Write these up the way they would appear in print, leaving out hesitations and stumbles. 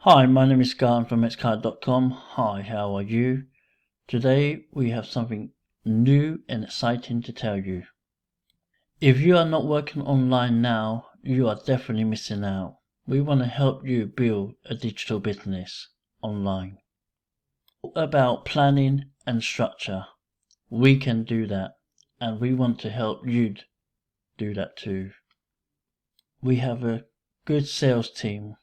Hi, my name is Garn from Xcard.com. Hi, how are you? Today we have something new and exciting to tell you. If you are not working online now, you are definitely missing out. We want to help you build a digital business online. About planning and structure. We can do that, and we want to help you do that too. We have a good sales team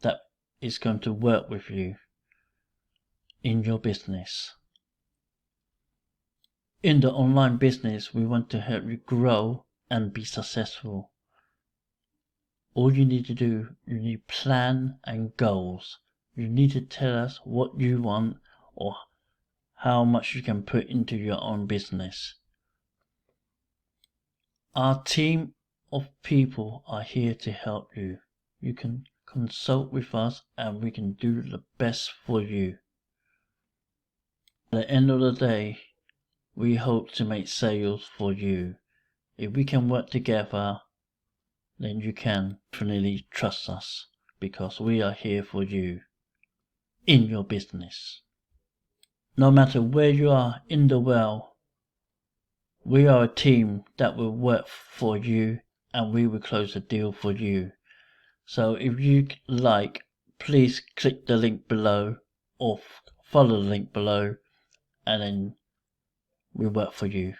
that is going to work with you in your business. In the online business, we want to help you grow and be successful. All you need to do, you need plan and goals. You need to tell us what you want or how much you can put into your own business. Our team of people are here to help you. You can consult with us and we can do the best for you. At the end of the day, we hope to make sales for you. If we can work together, then you can definitely trust us because we are here for you in your business. No matter where you are in the world, we are a team that will work for you and we will close the deal for you. So if you like, please click the link below or follow the link below and then we work for you.